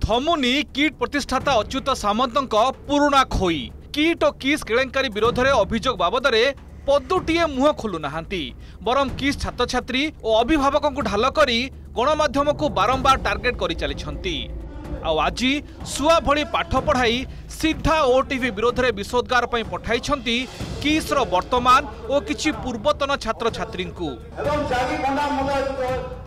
थमुनी kit प्रतिष्ठाता Achyut सामंतक पुराणा खोई kit और किस केलेंकारी विरोध में अभियोग बाबद में पदुटीए मुह खोलु नाहांती बरम किस छात्र छात्री और अभिभावकों को ढाल करी गणमाध्यम को बारंबार टार्गेट करी चली आज सुआ भली पाठ पढ़ाई सीधा ओटीवी विरोध में विषोद्गार पठाई किस्र वर्तमान और किछि पूर्वतन छात्र छात्री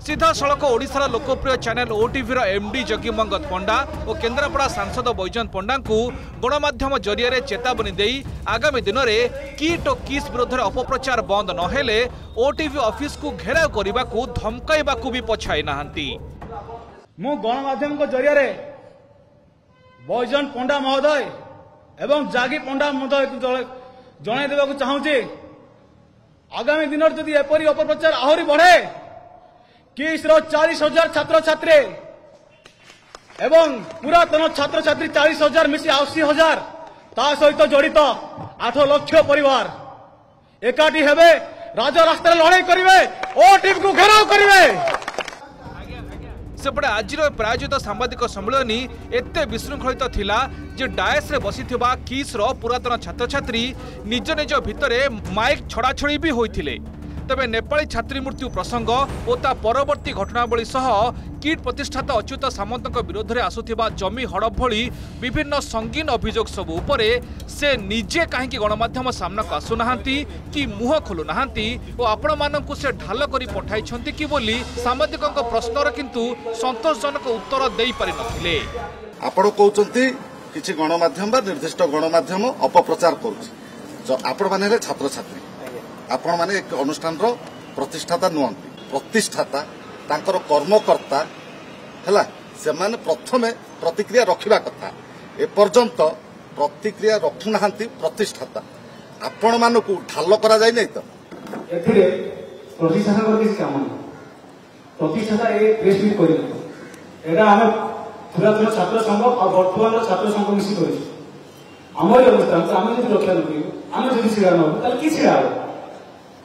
सीधा सड़क ओडिशार लोकप्रिय चैनल ओटीवी एमडी जगीमंगत पंडा और केन्द्रापड़ा सांसद बैजयंत पंडा को गणमाध्यम जरिया चेतावनी दे आगामी दिन में किट और किस विरोध में अपप्रचार बंद नहेले ओटीवी ऑफिस को घेराव करने को धमकाइबा भी पछाई नाहांती। मु गणमाध्यम को जरिया बैजयंत पंडा महोदय एवं जागी पंडा महोदय को जन देवा चाहूँगी आगामी दिन में जदि एपरी अपप्रचार आहरी बढ़े किस्र 40,000 छात्र छात्री एवं पुरातन छात्र छात्री 40,000 मिसी 80,000 ता सहित जड़ित 8 लाख परिवार एकाठी हेबे राजा रास्ता लड़ाई करेंगे ओटीवी को घेराव करेंगे। सेपटे आज प्रायोजित सांबादिक सम्मेलन एत विशृंखलित थिला जे डायस रे बसिथिबा किस्र पुरातन छात्र छात्री निज निज भितर माइक छड़ाछड़ी भी होइथिले। तबे नेपाली छात्री मृत्यु प्रसंग और ता परवर्ती घटनावली सह किट प्रतिष्ठाता अच्युत सामंतक विरोध में आसुथिबा जमी हड़प भली विभिन्न संगीन अभियोग सबु उपरे से निजे कहीं गणमाध्यम सामना को आसुनाहांती कि मुह खोलु नाहांती और आपण मानकु से ढाल करी पठाई छंती कि बोली सांबादिकक प्रश्नर किंतु संतोषजनक उत्तर देई पारि नथिले। आपण कहउचंती किछि गणमाध्यम बा निर्दिष्ट गणमाध्यम अपप्रचार करूछि आपण माने छात्र छात्री आपण माने एक अनुष्ठान रो प्रतिष्ठाता नुहंती प्रतिष्ठाता तांकर कर्मकर्ता हैला से माने प्रथमे प्रतिक्रिया रखिबा कथा ए पर्यंत प्रतिक्रिया रखु नाहंती प्रतिष्ठाता आपण मानकु ढाल करा जाय नै त एथिरे प्रतिष्ठाता को किस काम प्रतिष्ठाता ए प्रेस मीट करि एटा हम पुरातन छात्र संघ और वर्तमान छात्र संघ मिसी करि हमर अवस्था हम जदि रक्षा करियो हम जदि सिरा न ताल कि सिरा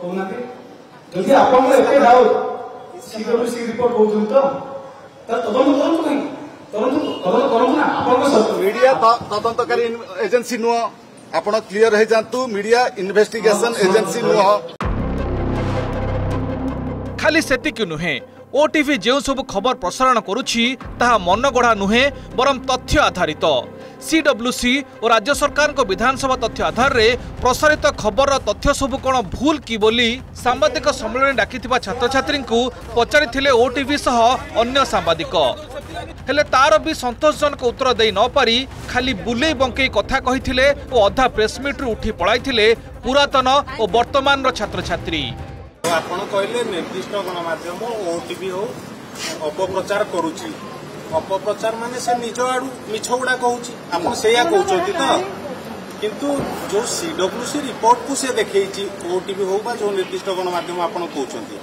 कहूनाते जदि आपण एते डाउट सीडब्ल्यूसी रिपोर्ट होउछन तो तदंत करन नहीं तदंत करन ना आपण मीडिया तदंतकारी एजेंसी नुह आपण क्लियर हे जानतु मीडिया इन्वेस्टिगेशन एजेंसी नुह खाली सेतिक नुहे ओटीवी जो सब खबर प्रसारण करुछि ताहा मनगढ़ा नुहे बरम तथ्य आधारित सीडब्ल्यूसी और राज्य सरकार को विधानसभा तथ्य आधार रे प्रसारित खबर तथ्य सबु कौन भूल कि बोली सांबादिक सम्मेलन डाकिथिबा छात्र छात्री को पचारिथिले ओटीवी सह अन्य सांबादिक हेले तार भी संतोषजनक उत्तर दे न पारी खाली बुले बंकई कथा कहिथिले और अधा प्रेसमिट रु उठी पळाइथिले पुरातन और वर्तमान छात्र छात्री। आपण कहले निर्दिष्ट गणमाध्यम ओटीवी हो अपप्रचार करूची अपप्रचार माने से निज आडू मिछ गुड़ा कहूची आपण सेया कहउचोती त किंतु जो सीडब्ल्यूसी रिपोर्ट को से देखैची ओटीवी हो बा जो निर्दिष्ट गणमाध्यम आपण कहउचोती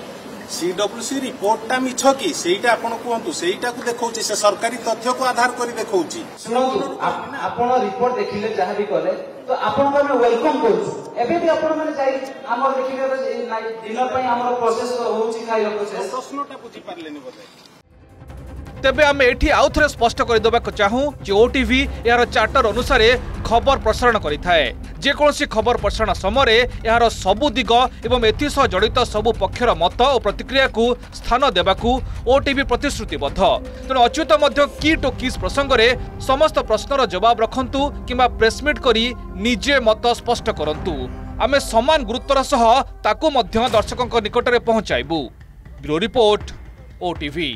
सीडब्ल्यूसी रिपोर्ट टा मिछ की सेईटा आपण कहंतु सेईटा को देखौची से सरकारी तथ्य को आधार करी देखौची सुनंतु आपण रिपोर्ट देखिले जहा भी कले तो आपण माने वेलकम करू एबे भी आपण माने जाई हमर देखिले डिनर पई हमर प्रोसेस होउची खाइयो प्रोसेस प्रश्नटा बुझी पारलेनी बोले। तेबे आमे एठी आउथरे स्पष्ट कर देबाक चाहूँ जे ओटीवी यार चार्टर अनुसार खबर प्रसारण करिथाए जेकोसी खबर प्रसारण समय यार सबु दिग एवं एथिसह जड़ित सबु पक्षर मत और प्रतिक्रिया को स्थान देबाकू ओटीवी प्रतिश्रुतिबद्ध तेणु अच्युत मध्य किट और किस प्रसंग में समस्त प्रश्नर जवाब रखंतु किंबा प्रेसमिट करी निजे मत स्पष्ट करंतु आमे समान गुरुत्वर सह ताकू मध्य दर्शकों निकट में पहुंचाइबू। Bureau report OTV.